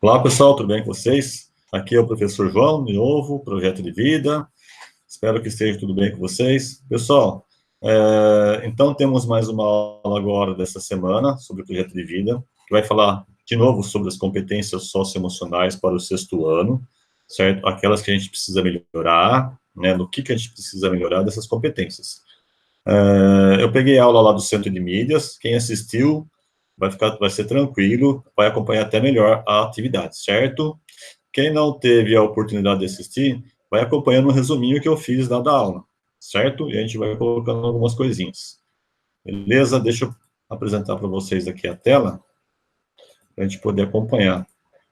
Olá, pessoal, tudo bem com vocês? Aqui é o professor João, de novo, Projeto de Vida. Espero que esteja tudo bem com vocês. Pessoal, então temos mais uma aula agora dessa semana sobre o Projeto de Vida, que vai falar de novo sobre as competências socioemocionais para o sexto ano, certo? Aquelas que a gente precisa melhorar, né? No que a gente precisa melhorar dessas competências. Eu peguei a aula lá do Centro de Mídias, quem assistiu vai ser tranquilo, vai acompanhar até melhor a atividade, certo? Quem não teve a oportunidade de assistir, vai acompanhando um resuminho que eu fiz lá da aula, certo? E a gente vai colocando algumas coisinhas. Beleza? Deixa eu apresentar para vocês aqui a tela, para a gente poder acompanhar.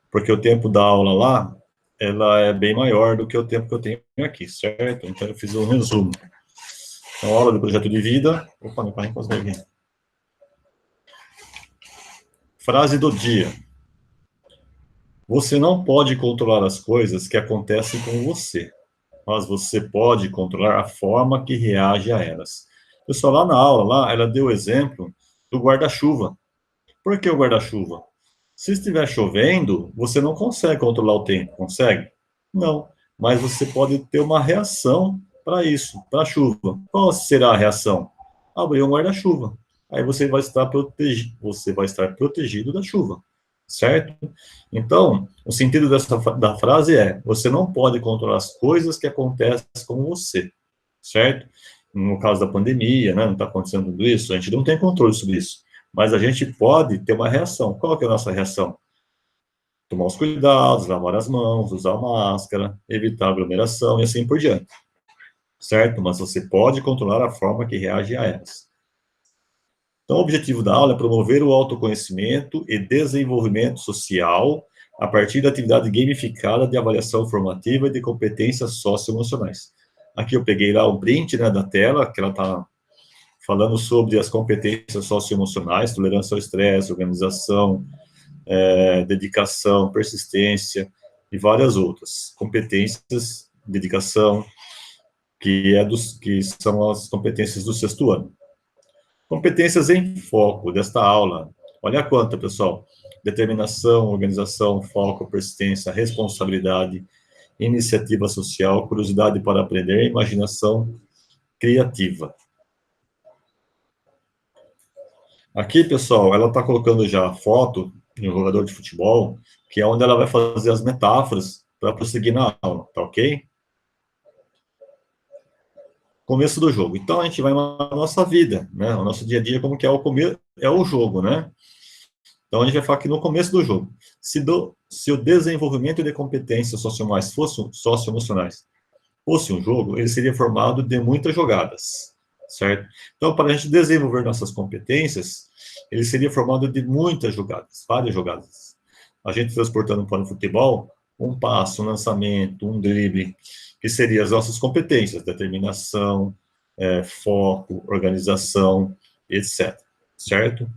Porque o tempo da aula lá, ela é bem maior do que o tempo que eu tenho aqui, certo? Então eu fiz um resumo. Então, aula do projeto de vida. Opa, meu pai encostou aqui. Frase do dia. Você não pode controlar as coisas que acontecem com você, mas você pode controlar a forma que reage a elas. Pessoal, lá na aula, lá, ela deu o exemplo do guarda-chuva. Por que o guarda-chuva? Se estiver chovendo, você não consegue controlar o tempo, consegue? Não, mas você pode ter uma reação para isso, para a chuva. Qual será a reação? Abrir um guarda-chuva. Aí você vai estar protegido da chuva, certo? Então, o sentido da frase é: você não pode controlar as coisas que acontecem com você, certo? No caso da pandemia, né, não está acontecendo tudo isso, a gente não tem controle sobre isso, mas a gente pode ter uma reação. Qual que é a nossa reação? Tomar os cuidados, lavar as mãos, usar máscara, evitar aglomeração e assim por diante, certo? Mas você pode controlar a forma que reage a elas. Então, o objetivo da aula é promover o autoconhecimento e desenvolvimento social a partir da atividade gamificada de avaliação formativa e de competências socioemocionais. Aqui eu peguei lá o print, né, da tela, que ela está falando sobre as competências socioemocionais, tolerância ao estresse, organização, dedicação, persistência e várias outras. Competências, dedicação, que são as competências do sexto ano. Competências em foco desta aula. Olha quanta, pessoal. Determinação, organização, foco, persistência, responsabilidade, iniciativa social, curiosidade para aprender, imaginação criativa. Aqui, pessoal, ela está colocando já a foto de um jogador de futebol, que é onde ela vai fazer as metáforas para prosseguir na aula, tá ok? Começo do jogo. Então, a gente vai na nossa vida, né? O nosso dia a dia, como que é o jogo, né? Então, a gente vai falar aqui no começo do jogo. Se o desenvolvimento de competências socioemocionais fosse um jogo, ele seria formado de muitas jogadas, certo? Então, para a gente desenvolver nossas competências, ele seria formado de muitas jogadas, várias jogadas. A gente transportando para o futebol, um passo, um lançamento, um drible, que seriam as nossas competências, determinação, foco, organização, etc. Certo?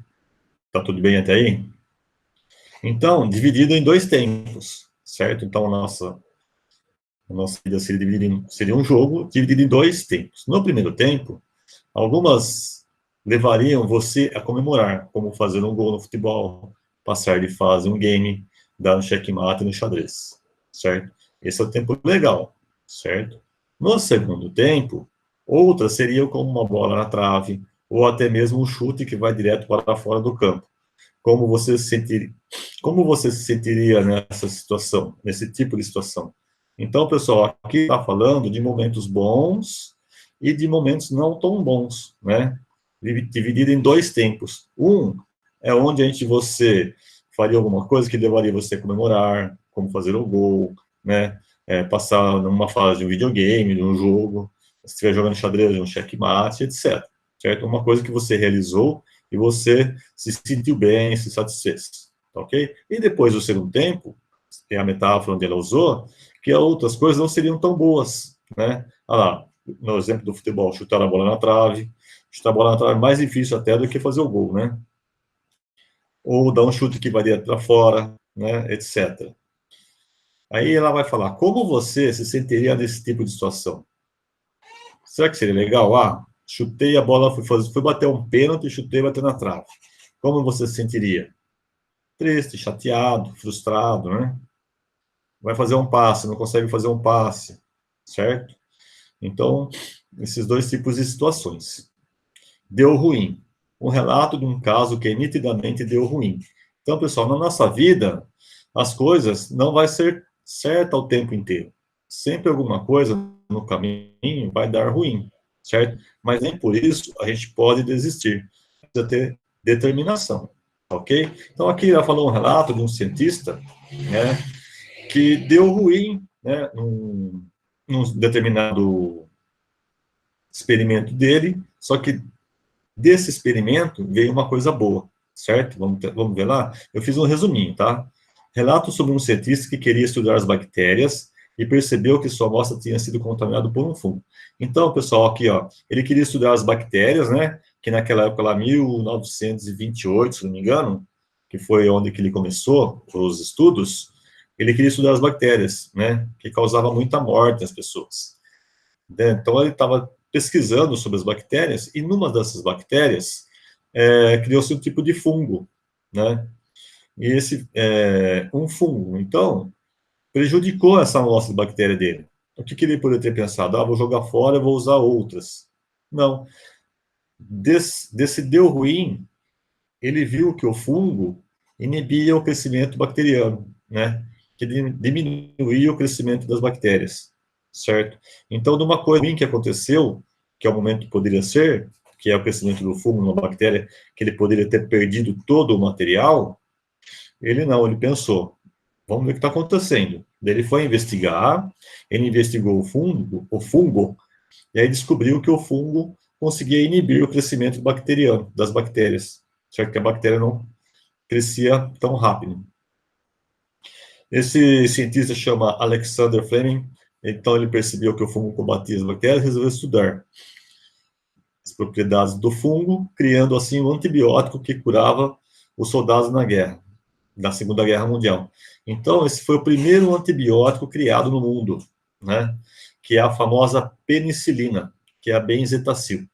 Tá tudo bem até aí? Então, dividido em dois tempos, certo? Então, a nossa vida seria um jogo dividido em dois tempos. No primeiro tempo, algumas levariam você a comemorar, como fazer um gol no futebol, passar de fase um game, dar um checkmate no xadrez, certo? Esse é o tempo legal, certo? No segundo tempo, outras seriam como uma bola na trave, ou até mesmo um chute que vai direto para fora do campo. Como você se sentiria nessa situação, nesse tipo de situação? Então, pessoal, aqui está falando de momentos bons e de momentos não tão bons, né? Dividido em dois tempos. Um é onde você faria alguma coisa que levaria você a comemorar, como fazer o gol, né? Passar numa fase de um videogame, de um jogo, se estiver jogando xadrez, um checkmate, etc. Certo? Uma coisa que você realizou e você se sentiu bem, se satisfez, tá ok? E depois do segundo tempo, tem a metáfora onde ela usou, que outras coisas não seriam tão boas, né? Ah lá, no exemplo do futebol, chutar a bola na trave, chutar a bola na trave é mais difícil até do que fazer o gol, né? Ou dar um chute que vai direto para fora, né, etc. Aí ela vai falar, como você se sentiria nesse tipo de situação? Será que seria legal? Ah, chutei a bola, fui bater um pênalti, chutei e bateu na trave. Como você se sentiria? triste, chateado, frustrado, né? Vai fazer um passe, não consegue fazer um passe, certo? Então, esses dois tipos de situações. Deu ruim. Um relato de um caso que nitidamente deu ruim. Então, pessoal, na nossa vida, as coisas não vai ser certa o tempo inteiro. Sempre alguma coisa no caminho vai dar ruim, certo? Mas nem por isso a gente pode desistir. Precisa ter determinação, ok? Então, aqui ela falou um relato de um cientista, né, que deu ruim, né, num determinado experimento dele, só que desse experimento veio uma coisa boa, certo? Vamos ver lá? Eu fiz um resuminho, tá? Relato sobre um cientista que queria estudar as bactérias e percebeu que sua amostra tinha sido contaminada por um fungo. Então, pessoal, aqui, ó, ele queria estudar as bactérias, né? Que naquela época lá, 1928, se não me engano, que foi onde que ele começou os estudos, ele queria estudar as bactérias, né? Que causava muita morte às pessoas. Então, ele estava pesquisando sobre as bactérias, e numa dessas bactérias, criou-se um tipo de fungo, né? E esse, um fungo, então, prejudicou essa amostra de bactéria dele. O que ele poderia ter pensado? Ah, vou jogar fora, vou usar outras. Não. Desse deu ruim, ele viu que o fungo inibia o crescimento bacteriano, né? Que diminuía o crescimento das bactérias, certo? Então, de uma coisa ruim que aconteceu, que é o momento que poderia ser, que é o crescimento do fungo numa bactéria, que ele poderia ter perdido todo o material, ele não, ele pensou, vamos ver o que está acontecendo. Daí ele foi investigar, ele investigou o fungo, e aí descobriu que o fungo conseguia inibir o crescimento bacteriano, das bactérias, certo? Que a bactéria não crescia tão rápido. Esse cientista chama Alexander Fleming, então ele percebeu que o fungo combatia as bactérias e resolveu estudar as propriedades do fungo, criando assim um antibiótico que curava os soldados na guerra, na Segunda Guerra Mundial. Então, esse foi o primeiro antibiótico criado no mundo, né? Que é a famosa penicilina, que é a benzetacil,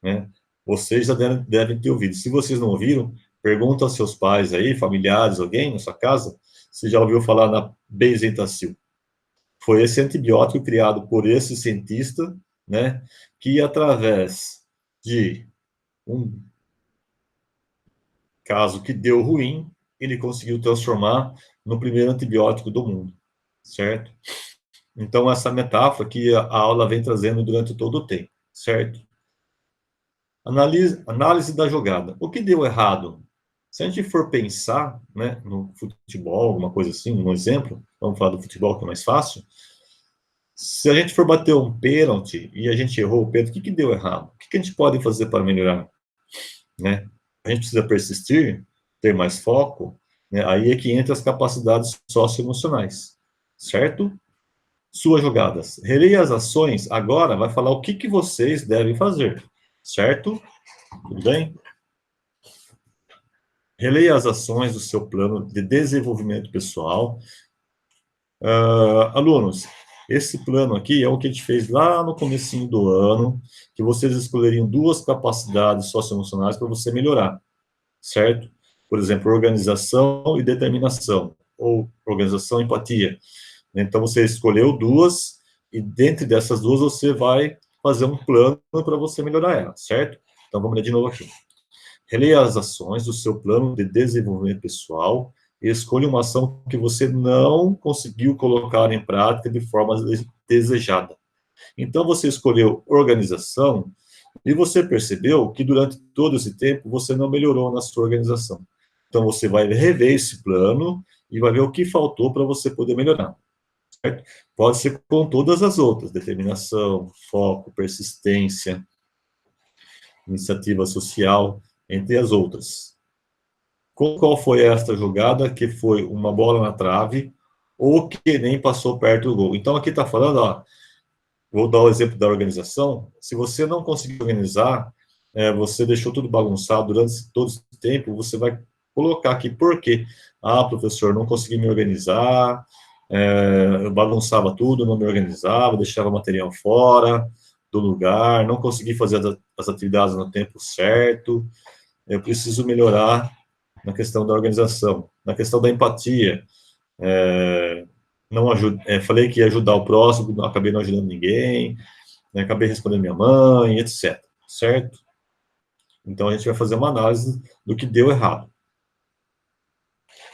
né? Vocês já devem ter ouvido. Se vocês não ouviram, pergunta aos seus pais aí, familiares, alguém na sua casa, se já ouviu falar na benzetacil. Foi esse antibiótico criado por esse cientista, né, que através de um caso que deu ruim, ele conseguiu transformar no primeiro antibiótico do mundo, certo? Então, essa metáfora que a aula vem trazendo durante todo o tempo, certo? Análise da jogada. O que deu errado? Se a gente for pensar, né, no futebol, alguma coisa assim, um exemplo, vamos falar do futebol que é mais fácil. Se a gente for bater um pênalti e a gente errou o pênalti, o que deu errado? O que a gente pode fazer para melhorar? Né? A gente precisa persistir, ter mais foco, né? Aí é que entra as capacidades socioemocionais, certo? Suas jogadas. Releia as ações, agora vai falar o que vocês devem fazer, certo? Tudo bem? Releia as ações do seu plano de desenvolvimento pessoal. Alunos, esse plano aqui é o que a gente fez lá no comecinho do ano, que vocês escolheriam duas capacidades socioemocionais para você melhorar, certo? Por exemplo, organização e determinação, ou organização e empatia. Então, você escolheu duas, e dentro dessas duas você vai fazer um plano para você melhorar ela, certo? Então, vamos ler de novo aqui. Releia as ações do seu plano de desenvolvimento pessoal e escolha uma ação que você não conseguiu colocar em prática de forma desejada. Então, você escolheu organização e você percebeu que durante todo esse tempo você não melhorou na sua organização. Então, você vai rever esse plano e vai ver o que faltou para você poder melhorar. Certo? Pode ser com todas as outras, determinação, foco, persistência, iniciativa social, entre as outras. Qual foi esta jogada? Que foi uma bola na trave ou que nem passou perto do gol. Então, aqui está falando, ó, vou dar o exemplo da organização. Se você não conseguiu organizar, você deixou tudo bagunçado durante todo esse tempo, você vai colocar aqui por quê. Ah, professor, não consegui me organizar, eu bagunçava tudo, não me organizava, deixava material fora do lugar, não consegui fazer as atividades no tempo certo, eu preciso melhorar na questão da organização, na questão da empatia. Não ajuda, falei que ia ajudar o próximo, acabei não ajudando ninguém, né, acabei respondendo minha mãe, etc. Certo? Então, a gente vai fazer uma análise do que deu errado.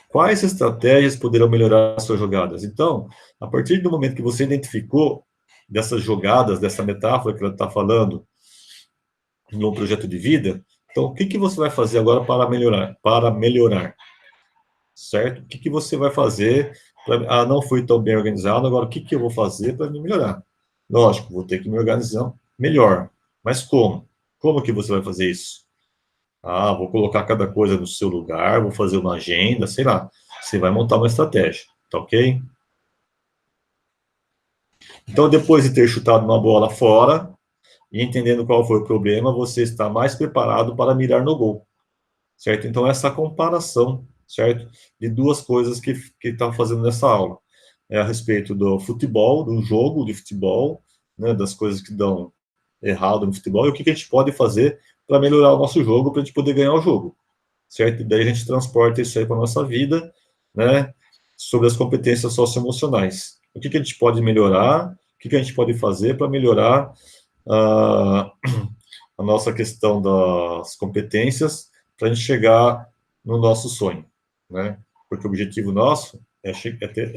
Quais estratégias poderão melhorar as suas jogadas? Então, a partir do momento que você identificou dessas jogadas, dessa metáfora que ela está falando, no projeto de vida, então, o que, que você vai fazer agora para melhorar? Para melhorar, certo? O que, que você vai fazer? Não fui tão bem organizado, agora o que, que eu vou fazer para me melhorar? Lógico, vou ter que me organizar melhor. Mas como? Como que você vai fazer isso? Vou colocar cada coisa no seu lugar, vou fazer uma agenda, sei lá. Você vai montar uma estratégia, tá ok? Então, depois de ter chutado uma bola fora e entendendo qual foi o problema, você está mais preparado para mirar no gol, certo? Então, essa comparação, certo? De duas coisas que está fazendo nessa aula. É a respeito do futebol, do jogo de futebol, né, das coisas que dão errado no futebol, e o que, que a gente pode fazer para melhorar o nosso jogo, para a gente poder ganhar o jogo, certo? E daí a gente transporta isso aí para a nossa vida, né, sobre as competências socioemocionais. O que, que a gente pode melhorar, o que, que a gente pode fazer para melhorar a nossa questão das competências para a gente chegar no nosso sonho, né? Porque o objetivo nosso é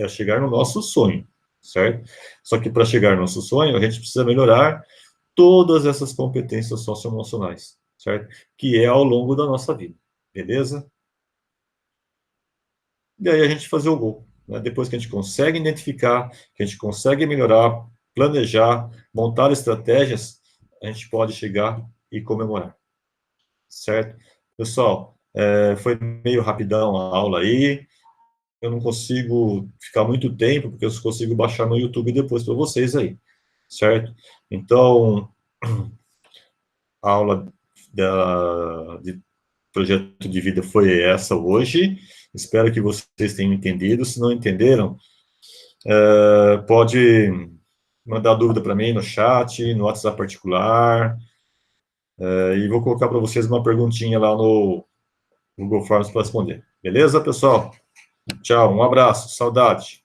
chegar no nosso sonho, certo? Só que para chegar no nosso sonho, a gente precisa melhorar todas essas competências socioemocionais, certo? Que é ao longo da nossa vida, beleza? E aí a gente fazer o gol, né? Depois que a gente consegue identificar, que a gente consegue melhorar, planejar, montar estratégias, a gente pode chegar e comemorar, certo? Pessoal, foi meio rapidão a aula aí, eu não consigo ficar muito tempo, porque eu só consigo baixar no YouTube depois para vocês aí, certo? Então, a aula de projeto de vida foi essa hoje. Espero que vocês tenham entendido. Se não entenderam, pode mandar dúvida para mim no chat, no WhatsApp particular, e vou colocar para vocês uma perguntinha lá no Google Forms para responder. Beleza, pessoal? Tchau, um abraço, saudade.